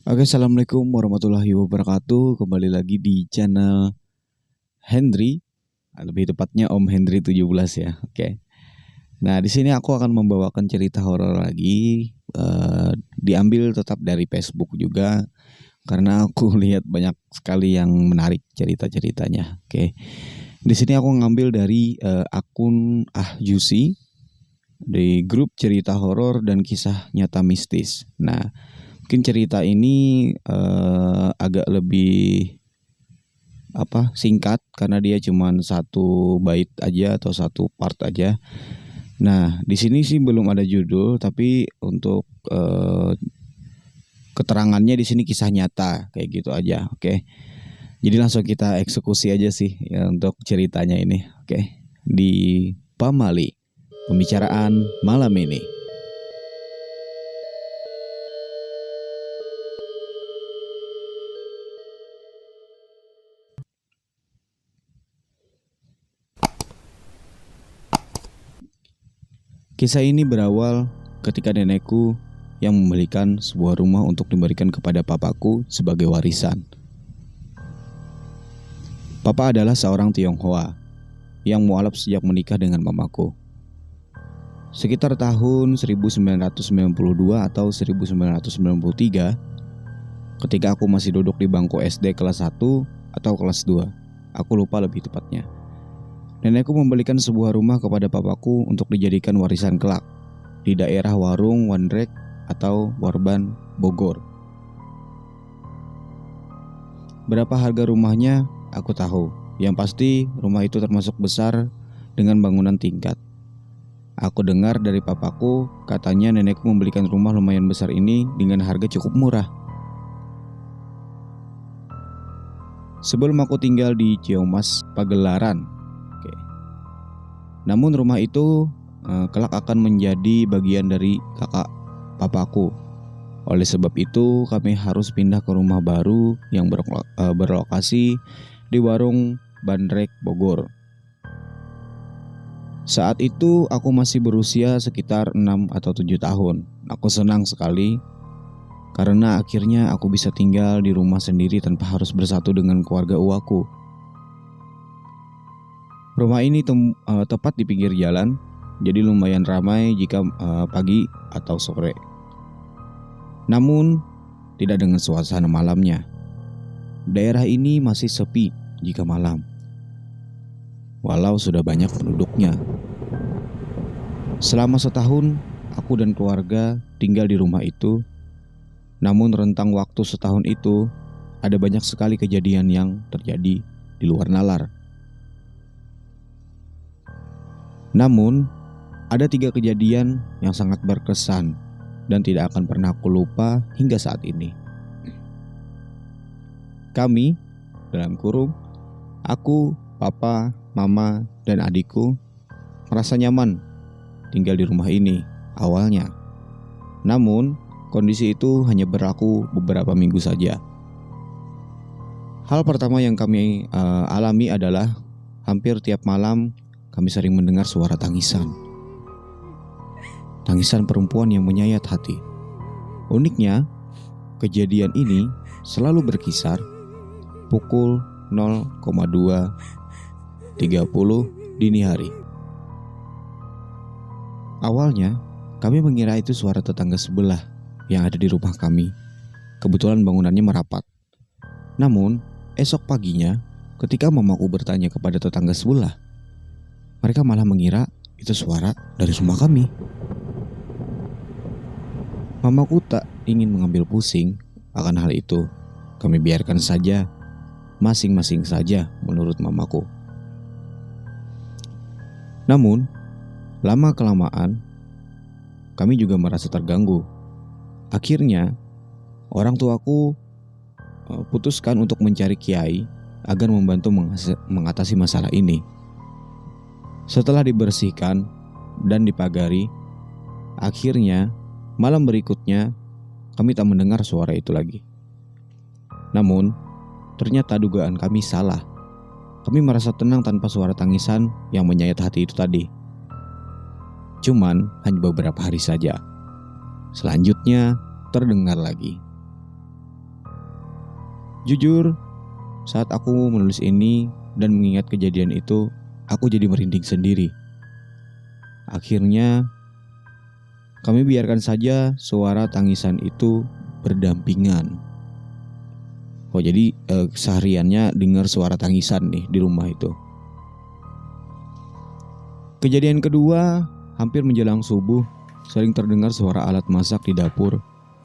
Oke, assalamualaikum warahmatullahi wabarakatuh. Kembali lagi di channel Hendry, lebih tepatnya Om Hendry 17 ya. Oke. Nah, di sini aku akan membawakan cerita horor lagi. Diambil tetap dari Facebook juga, karena aku lihat banyak sekali yang menarik cerita-ceritanya. Oke. Di sini aku ngambil dari akun Yusi di grup cerita horor dan kisah nyata mistis. Nah, mungkin cerita ini agak lebih singkat karena dia cuma satu bait aja atau satu part aja. Nah, di sini sih belum ada judul, tapi untuk keterangannya di sini kisah nyata kayak gitu aja. Oke. Jadi langsung kita eksekusi aja sih ya untuk ceritanya ini. Oke. Di Pamali, pembicaraan malam ini. Kisah ini berawal ketika nenekku yang membelikan sebuah rumah untuk diberikan kepada papaku sebagai warisan. Papa adalah seorang Tionghoa yang mualaf sejak menikah dengan mamaku. Sekitar tahun 1992 atau 1993, ketika aku masih duduk di bangku SD kelas 1 atau kelas 2, aku lupa lebih tepatnya. Nenekku membelikan sebuah rumah kepada papaku untuk dijadikan warisan kelak di daerah Warung Wandrek atau Warban, Bogor. Berapa harga rumahnya aku tahu. Yang pasti rumah itu termasuk besar dengan bangunan tingkat. Aku dengar dari papaku, katanya nenekku membelikan rumah lumayan besar ini dengan harga cukup murah. Sebelum aku tinggal di Ciamas, Pagelaran. Namun rumah itu kelak akan menjadi bagian dari kakak papaku. Oleh sebab itu kami harus pindah ke rumah baru yang berlokasi di Warung Bandrek, Bogor. Saat itu aku masih berusia sekitar 6 atau 7 tahun. Aku senang sekali karena akhirnya aku bisa tinggal di rumah sendiri tanpa harus bersatu dengan keluarga uaku. Rumah ini tepat di pinggir jalan, jadi lumayan ramai jika pagi atau sore. Namun, tidak dengan suasana malamnya. Daerah ini masih sepi jika malam, walau sudah banyak penduduknya. Selama setahun, aku dan keluarga tinggal di rumah itu. Namun rentang waktu setahun itu, ada banyak sekali kejadian yang terjadi di luar nalar. Namun, ada 3 kejadian yang sangat berkesan dan tidak akan pernah aku lupa hingga saat ini. Kami, dalam kurung, aku, papa, mama, dan adikku merasa nyaman tinggal di rumah ini awalnya. Namun, kondisi itu hanya berlaku beberapa minggu saja. Hal pertama yang kami alami adalah hampir tiap malam kami sering mendengar suara tangisan. Tangisan perempuan yang menyayat hati. Uniknya, kejadian ini selalu berkisar pukul 0,2:30 dini hari. Awalnya, kami mengira itu suara tetangga sebelah yang ada di rumah kami. Kebetulan bangunannya merapat. Namun, esok paginya, ketika mamaku bertanya kepada tetangga sebelah, mereka malah mengira itu suara dari rumah kami. Mamaku tak ingin mengambil pusing akan hal itu. Kami biarkan saja, masing-masing saja menurut mamaku. Namun, lama-kelamaan, kami juga merasa terganggu. Akhirnya, orang tuaku putuskan untuk mencari kiai agar membantu mengatasi masalah ini. Setelah dibersihkan dan dipagari, akhirnya malam berikutnya kami tak mendengar suara itu lagi. Namun, ternyata dugaan kami salah. Kami merasa tenang tanpa suara tangisan yang menyayat hati itu tadi. Cuman hanya beberapa hari saja. Selanjutnya terdengar lagi. Jujur, saat aku menulis ini dan mengingat kejadian itu, aku jadi merinding sendiri. Akhirnya, kami biarkan saja suara tangisan itu berdampingan. Oh, jadi sehariannya dengar suara tangisan nih di rumah itu. Kejadian kedua, hampir menjelang subuh, sering terdengar suara alat masak di dapur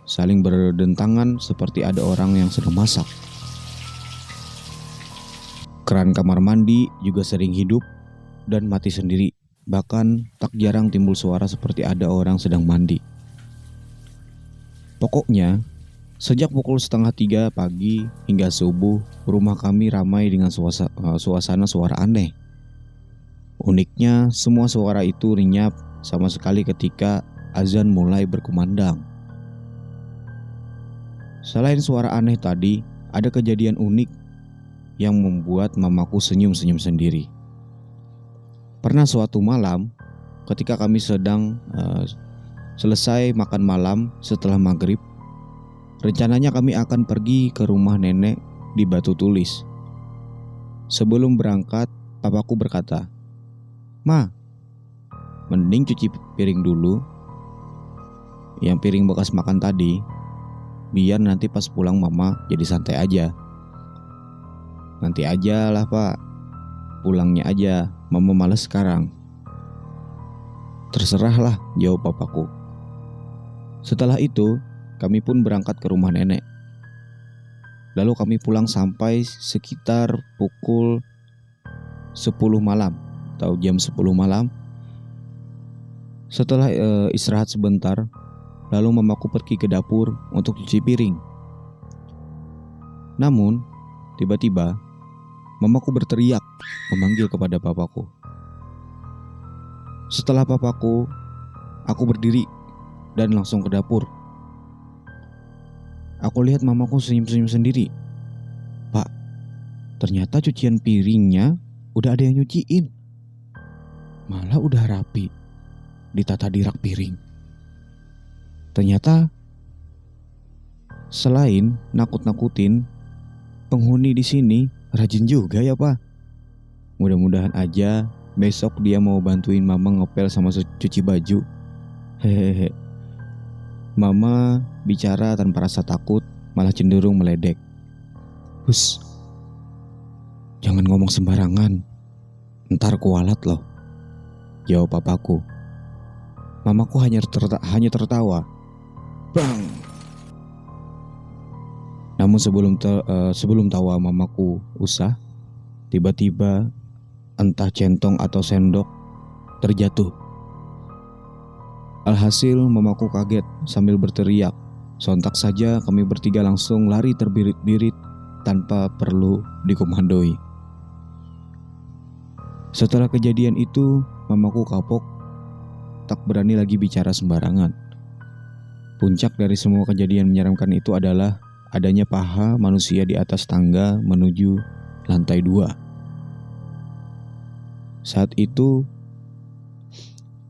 saling berdentangan seperti ada orang yang sedang masak. Keran kamar mandi juga sering hidup dan mati sendiri. Bahkan tak jarang timbul suara seperti ada orang sedang mandi. Pokoknya, sejak pukul 2:30 pagi hingga subuh, rumah kami ramai dengan suasana suara aneh. Uniknya, semua suara itu lenyap sama sekali ketika azan mulai berkumandang. Selain suara aneh tadi, ada kejadian unik yang membuat mamaku senyum-senyum sendiri. Pernah suatu malam, ketika kami sedang selesai makan malam setelah maghrib, rencananya kami akan pergi ke rumah nenek di Batu Tulis. Sebelum berangkat, papaku berkata, "Ma, mending cuci piring dulu. Yang piring bekas makan tadi, biar nanti pas pulang mama jadi santai aja." "Nanti aja lah pak, pulangnya aja, mama males sekarang." "Terserahlah," jawab papaku. Setelah itu, kami pun berangkat ke rumah nenek. Lalu kami pulang sampai sekitar pukul 10 malam atau jam 10 malam. Setelah istirahat sebentar, lalu mamaku pergi ke dapur untuk cuci piring. Namun, tiba-tiba mamaku berteriak memanggil kepada papaku. Setelah papaku, aku berdiri dan langsung ke dapur. Aku lihat mamaku senyum-senyum sendiri. "Pak, ternyata cucian piringnya udah ada yang nyuciin. Malah udah rapi, ditata di rak piring." Ternyata selain nakut-nakutin, penghuni di sini rajin juga ya pak. Mudah-mudahan aja besok dia mau bantuin mama ngepel sama cuci baju. Hehehe. Mama bicara tanpa rasa takut, malah cenderung meledek. "Hus, jangan ngomong sembarangan, ntar kualat loh," jawab papaku. Mamaku hanya tertawa. Bang! Namun sebelum tawa mamaku usah, tiba-tiba entah centong atau sendok terjatuh. Alhasil mamaku kaget sambil berteriak. Sontak saja kami bertiga langsung lari terbirit-birit tanpa perlu dikomandoi. Setelah kejadian itu, mamaku kapok, tak berani lagi bicara sembarangan. Puncak dari semua kejadian menyeramkan itu adalah adanya paha manusia di atas tangga menuju lantai 2. Saat itu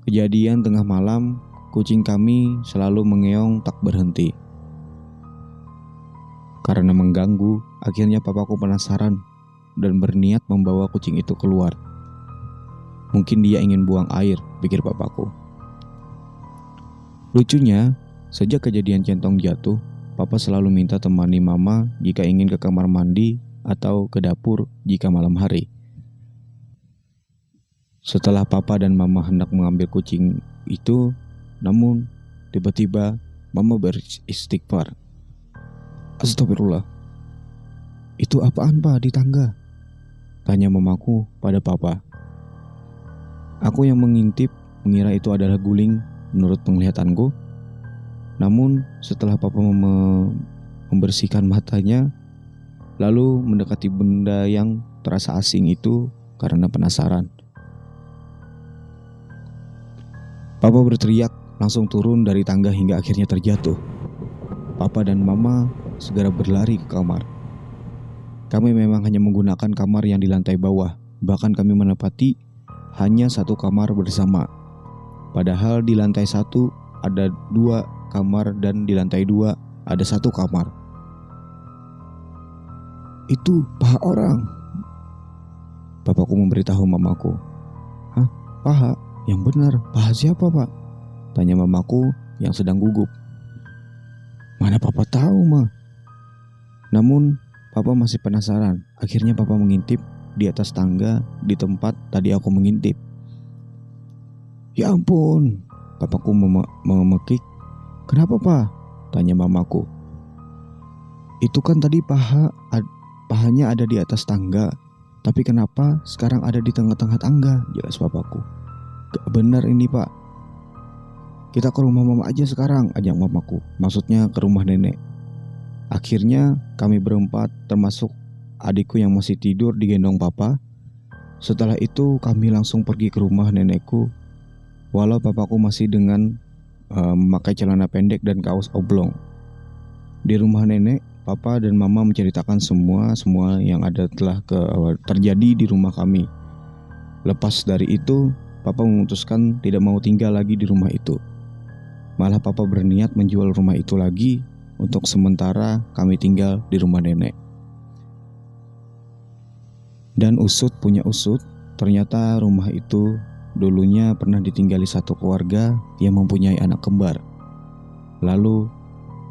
kejadian tengah malam, kucing kami selalu mengeong tak berhenti. Karena mengganggu, akhirnya papaku penasaran dan berniat membawa kucing itu keluar. Mungkin dia ingin buang air, pikir papaku. Lucunya, sejak kejadian centong jatuh, papa selalu minta temani mama jika ingin ke kamar mandi atau ke dapur jika malam hari. Setelah papa dan mama hendak mengambil kucing itu, namun tiba-tiba mama beristighfar. "Astagfirullah, itu apaan pak di tangga?" tanya mamaku pada papa. Aku yang mengintip mengira itu adalah guling menurut penglihatanku. Namun setelah papa membersihkan matanya, lalu mendekati benda yang terasa asing itu karena penasaran. Papa berteriak, langsung turun dari tangga hingga akhirnya terjatuh. Papa dan mama segera berlari ke kamar. Kami memang hanya menggunakan kamar yang di lantai bawah. Bahkan kami menempati hanya satu kamar bersama. Padahal di lantai 1 ada 2 kamar dan di lantai 2 ada 1 kamar. itu paha orang. Papaku memberitahu mamaku. Hah? Paha? Yang benar, paha siapa pak? Tanya mamaku yang sedang gugup. Mana papa tahu mah. Namun papa masih penasaran. Akhirnya papa mengintip di atas tangga di tempat tadi aku mengintip. Ya ampun, papaku memekik. Kenapa pak? Tanya mamaku. Itu kan tadi pahanya ada di atas tangga. Tapi kenapa sekarang ada di tengah-tengah tangga? Jelas papaku. Gak benar ini pak. Kita ke rumah mama aja sekarang, ajak mamaku. Maksudnya ke rumah nenek. Akhirnya kami berempat termasuk adikku yang masih tidur digendong papa. Setelah itu kami langsung pergi ke rumah nenekku. Walau papaku masih dengan memakai celana pendek dan kaos oblong. Di rumah nenek, papa dan mama menceritakan semua yang ada telah terjadi di rumah kami. Lepas dari itu, papa memutuskan tidak mau tinggal lagi di rumah itu. Malah papa berniat menjual rumah itu lagi untuk sementara kami tinggal di rumah nenek. Dan usut punya usut, ternyata rumah itu dulunya pernah ditinggali satu keluarga yang mempunyai anak kembar. Lalu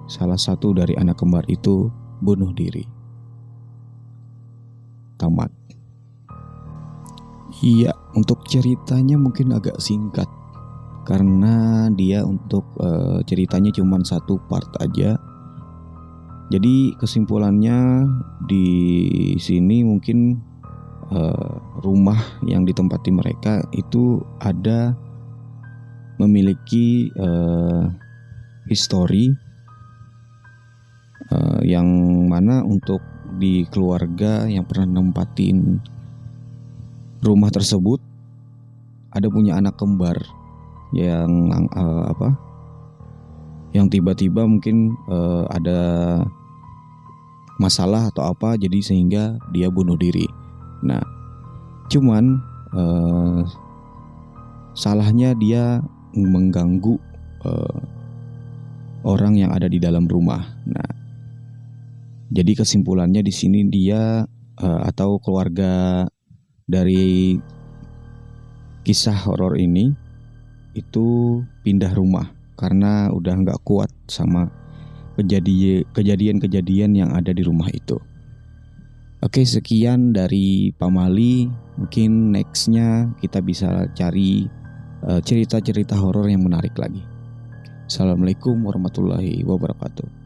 salah satu dari anak kembar itu bunuh diri. Tamat. Iya, untuk ceritanya mungkin agak singkat karena dia untuk ceritanya cuma satu part aja. Jadi kesimpulannya di sini mungkin rumah yang ditempati mereka itu ada memiliki histori yang mana untuk di keluarga yang pernah nempatin rumah tersebut ada punya anak kembar yang tiba-tiba mungkin ada masalah atau apa, jadi sehingga dia bunuh diri. Nah, cuman salahnya dia mengganggu orang yang ada di dalam rumah. Nah, jadi kesimpulannya di sini dia atau keluarga dari kisah horor ini itu pindah rumah karena udah nggak kuat sama kejadian-kejadian yang ada di rumah itu. Oke, sekian dari Pamali. Mungkin nextnya kita bisa cari cerita-cerita horor yang menarik lagi. Assalamualaikum warahmatullahi wabarakatuh.